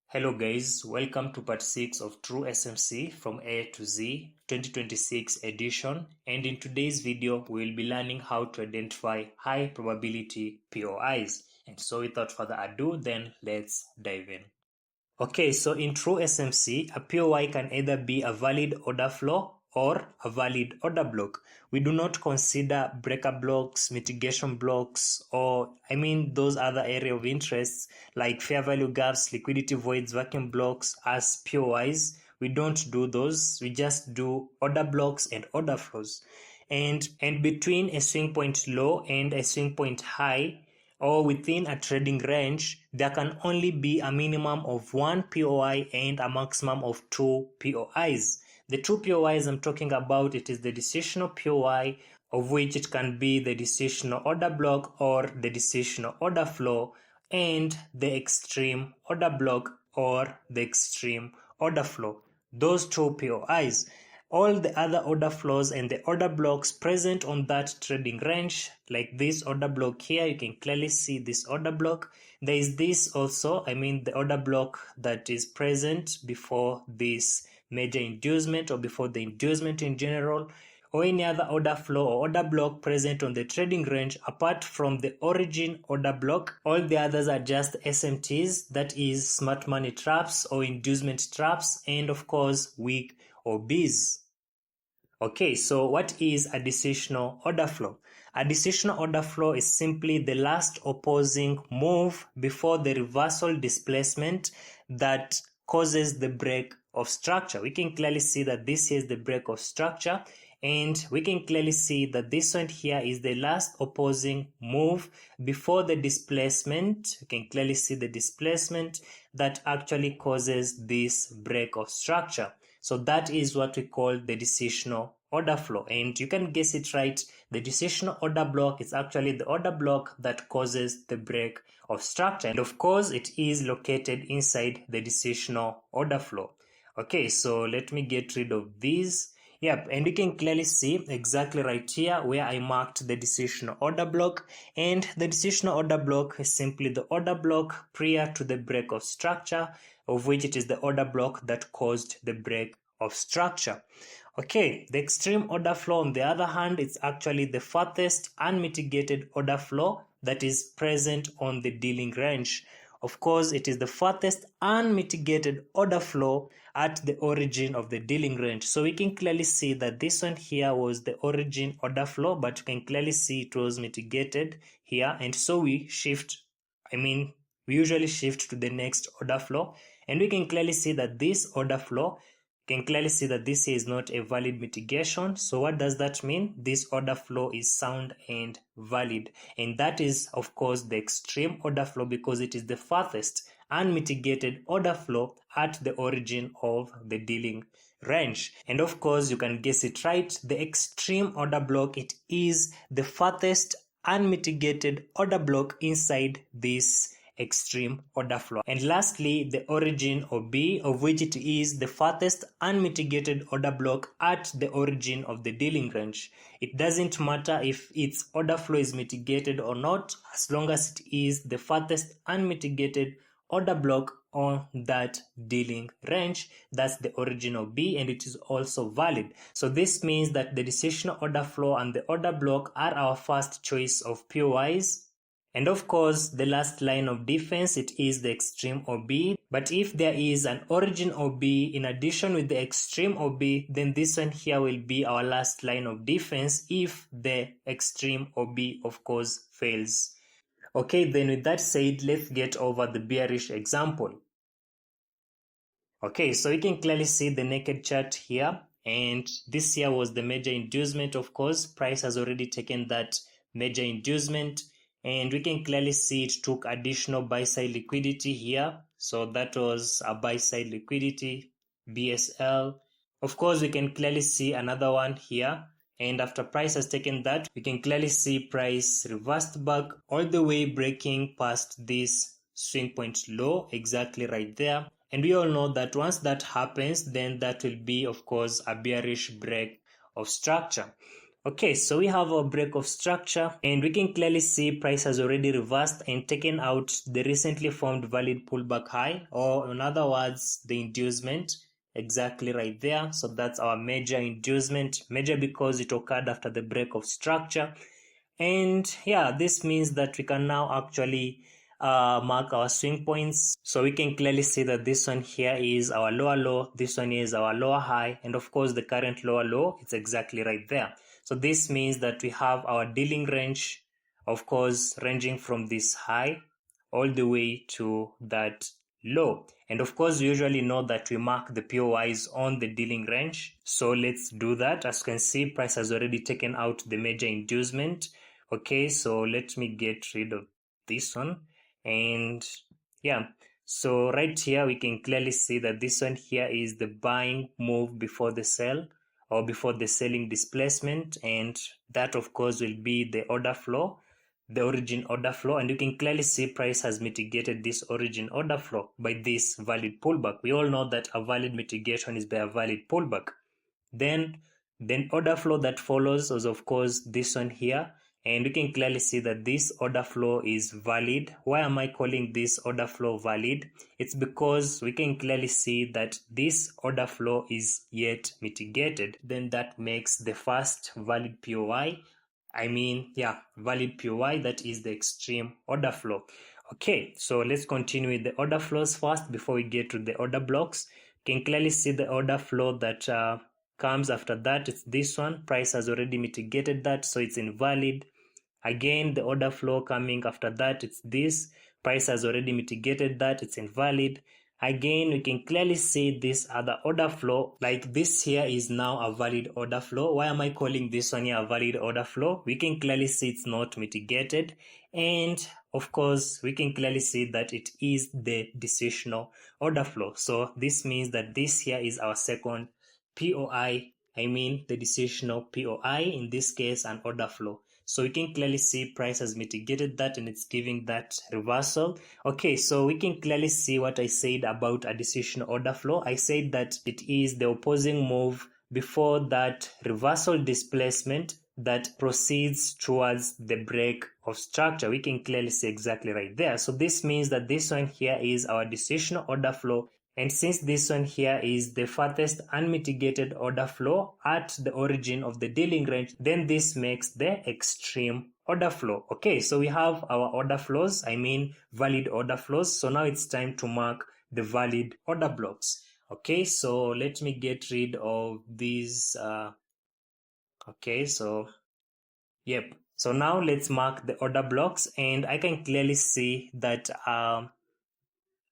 Hello guys, welcome to part 6 of True SMC from A to Z 2026 edition, and in today's video we will be learning how to identify high probability POIs. And so without further ado, then let's dive in. Okay, so in True SMC, a POI can either be a valid order flow or a valid order block. We do not consider breaker blocks, mitigation blocks, or those other area of interest like fair value gaps, liquidity voids, vacuum blocks as POIs. We don't do those. We just do order blocks and order flows. And between a swing point low and a swing point high, or within a trading range, there can only be a minimum of one POI and a maximum of two POIs. The two POIs I'm talking about, it is the decisional POI, of which it can be the decisional order block or the decisional order flow, and the extreme order block or the extreme order flow. Those two POIs. All the other order flows and the order blocks present on that trading range, like this order block here, you can clearly see this order block. There is this also, the order block that is present before this major inducement or before the inducement in general, or any other order flow or order block present on the trading range apart from the origin order block. All the others are just SMTs, that is smart money traps or inducement traps, and of course weak or Bs. Okay, so what is a decisional order flow? A decisional order flow is simply the last opposing move before the reversal displacement that causes the break of structure. We can clearly see that this is the break of structure, and we can clearly see that this one here is the last opposing move before the displacement. You can clearly see the displacement that actually causes this break of structure. So that is what we call the decisional order flow, and you can guess it right. The decisional order block is actually the order block that causes the break of structure, and of course it is located inside the decisional order flow. Okay, so let me get rid of these. Yep, and you can clearly see exactly right here where I marked the decisional order block, and the decisional order block is simply the order block prior to the break of structure, of which it is the order block that caused the break of structure. Okay, the extreme order flow on the other hand, it's actually the farthest unmitigated order flow that is present on the dealing range. Of course, it is the farthest unmitigated order flow at the origin of the dealing range. So we can clearly see that this one here was the origin order flow, but you can clearly see it was mitigated here. And so we shift, we usually shift to the next order flow. And we can clearly see that this order flow, can clearly see that this is not a valid mitigation. So what does that mean? This order flow is sound and valid, and that is of course the extreme order flow because it is the farthest unmitigated order flow at the origin of the dealing range. And of course you can guess it right, the extreme order block, it is the farthest unmitigated order block inside this extreme order flow. And lastly, the origin or B, of which it is the farthest unmitigated order block at the origin of the dealing range. It doesn't matter if its order flow is mitigated or not, as long as it is the farthest unmitigated order block on that dealing range. That's the origin of B, and it is also valid. So this means that the decisional order flow and the order block are our first choice of POIs. And of course, the last line of defense, it is the extreme OB. But if there is an origin OB in addition with the extreme OB, then this one here will be our last line of defense if the extreme OB, of course, fails. Okay, then with that said, let's get over the bearish example. Okay, so you can clearly see the naked chart here. And this here was the major inducement, of course. Price has already taken that major inducement. And we can clearly see it took additional buy-side liquidity here. So that was a buy-side liquidity, BSL. Of course, we can clearly see another one here. And after price has taken that, we can clearly see price reversed back all the way, breaking past this swing point low, exactly right there. And we all know that once that happens, then that will be, of course, a bearish break of structure. Okay, so we have a break of structure and we can clearly see price has already reversed and taken out the recently formed valid pullback high, or in other words, the inducement exactly right there. So that's our major inducement, major because it occurred after the break of structure. And yeah, this means that we can now actually mark our swing points. So we can clearly see that this one here is our lower low, this one is our lower high, and of course the current lower low, it's exactly right there. So this means that we have our dealing range, of course, ranging from this high all the way to that low. And of course, we usually know that we mark the POIs on the dealing range. So let's do that. As you can see, price has already taken out the major inducement. Okay, so let me get rid of this one. And yeah, so right here, we can clearly see that this one here is the buying move before the sell, or before the selling displacement, and that of course will be the order flow, the origin order flow, and you can clearly see price has mitigated this origin order flow by this valid pullback. We all know that a valid mitigation is by a valid pullback. Then order flow that follows is of course this one here, and you can clearly see that this order flow is valid. Why am I calling this order flow valid? It's because we can clearly see that this order flow is yet mitigated. Then that makes the first valid POI, valid POI, that is the extreme order flow. Okay, so let's continue with the order flows first before we get to the order blocks. You can clearly see the order flow that comes after that. It's this one. Price has already mitigated that, so it's invalid. Again, the order flow coming after that, it's this. Price has already mitigated that, it's invalid. Again, we can clearly see this other order flow, like this here is now a valid order flow. Why am I calling this one here a valid order flow? We can clearly see it's not mitigated, and of course we can clearly see that it is the decisional order flow. So this means that this here is our second POI, the decisional POI, in this case an order flow. So we can clearly see price has mitigated that and it's giving that reversal. Okay, so we can clearly see what I said about a decisional order flow. I said that it is the opposing move before that reversal displacement that proceeds towards the break of structure. We can clearly see exactly right there. So this means that this one here is our decisional order flow. And since this one here is the farthest unmitigated order flow at the origin of the dealing range, then this makes the extreme order flow. Okay, so we have our order flows, valid order flows. So now it's time to mark the valid order blocks. Okay, so let me get rid of these. Yep. So now let's mark the order blocks, and I can clearly see that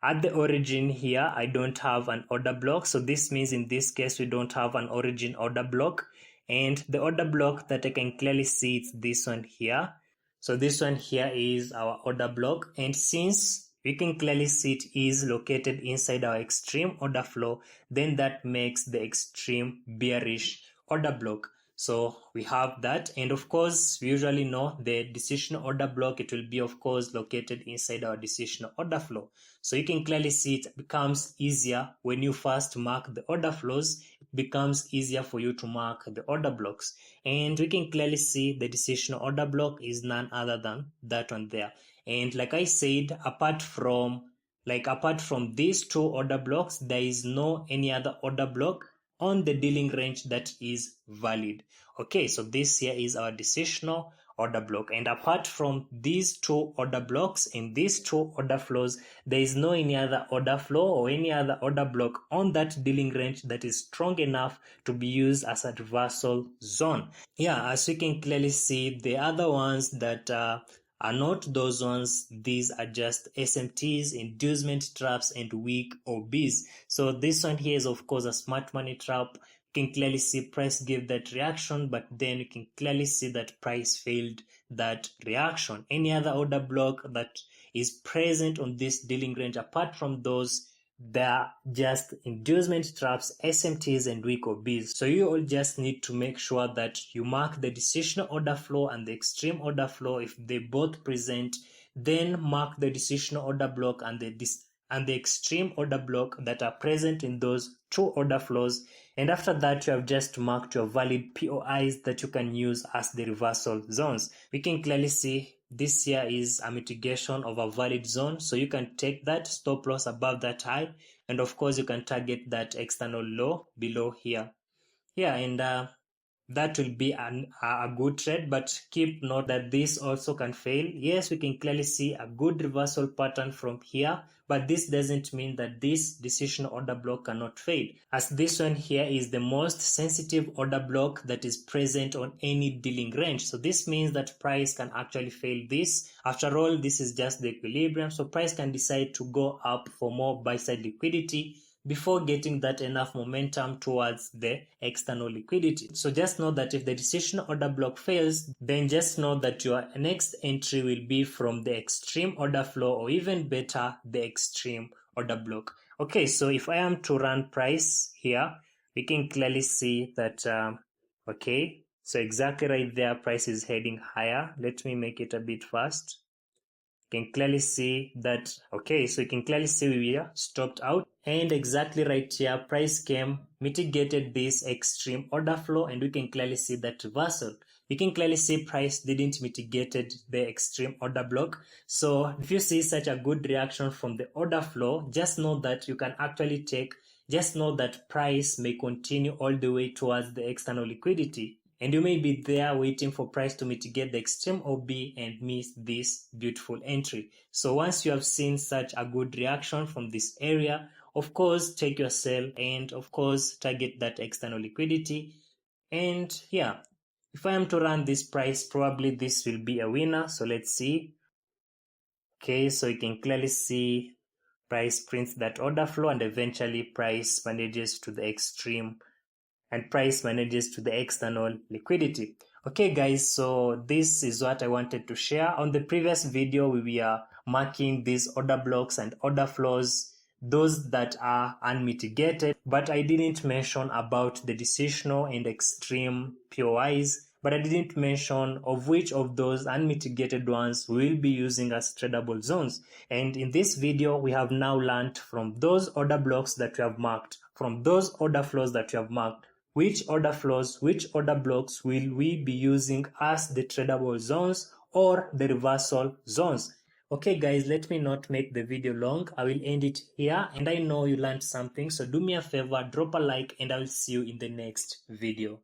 at the origin here, I don't have an order block. So this means in this case, we don't have an origin order block. And the order block that I can clearly see, it's this one here. So this one here is our order block. And since we can clearly see it is located inside our extreme order flow, then that makes the extreme bearish order block. So we have that, and of course we usually know the decisional order block, it will be of course located inside our decisional order flow. So you can clearly see it becomes easier when you first mark the order flows. It becomes easier for you to mark the order blocks, and we can clearly see the decisional order block is none other than that one there. And like I said, apart from these two order blocks, there is no any other order block on the dealing range that is valid. Okay, so this here is our decisional order block, and apart from these two order blocks and these two order flows, there is no any other order flow or any other order block on that dealing range that is strong enough to be used as a reversal zone. Yeah, as you can clearly see, the other ones that are not those ones, these are just SMTs, inducement traps, and weak OBs. So this one here is of course a smart money trap. You can clearly see price gave that reaction, but then you can clearly see that price failed that reaction. Any other order block that is present on this dealing range, apart from those, they're just inducement traps, SMTs, and weak OBs. So you all just need to make sure that you mark the decisional order flow and the extreme order flow. If they both present, then mark the decisional order block and the and the extreme order block that are present in those two order flows. And after that, you have just marked your valid POIs that you can use as the reversal zones. We can clearly see this here is a mitigation of a valid zone, so you can take that stop loss above that high, and of course you can target that external low below here. Yeah, and that will be a good trade, but keep note that this also can fail. Yes, we can clearly see a good reversal pattern from here, but this doesn't mean that this decision order block cannot fail, as this one here is the most sensitive order block that is present on any dealing range. So this means that price can actually fail this. After all, this is just the equilibrium, so price can decide to go up for more buy side liquidity before getting that enough momentum towards the external liquidity. So just know that if the decision order block fails, then just know that your next entry will be from the extreme order flow, or even better, the extreme order block. Okay, so if I am to run price here, we can clearly see that, okay, so exactly right there, price is heading higher. Let me make it a bit fast. Can clearly see that, okay, so you can clearly see we are stopped out, and exactly right here price came, mitigated this extreme order flow, and we can clearly see that reversal. You can clearly see price didn't mitigated the extreme order block. So if you see such a good reaction from the order flow, just know that you can actually take, just know that price may continue all the way towards the external liquidity, and you may be there waiting for price to mitigate the extreme OB and miss this beautiful entry. So once you have seen such a good reaction from this area, of course take your sell and of course target that external liquidity. And yeah, if I am to run this price, probably this will be a winner. So let's see. Okay, so you can clearly see price prints that order flow, and eventually price manages to the extreme, and price manages to the external liquidity. Okay guys, so this is what I wanted to share. On the previous video, we were marking these order blocks and order flows, those that are unmitigated, but I didn't mention about the decisional and extreme POIs, but I didn't mention of which of those unmitigated ones we will be using as tradable zones. And in this video, we have now learned from those order blocks that we have marked, from those order flows that we have marked, which order flows, which order blocks will we be using as the tradable zones or the reversal zones. Okay guys, let me not make the video long. I will end it here, and I know you learned something, so do me a favor, drop a like, and I will see you in the next video.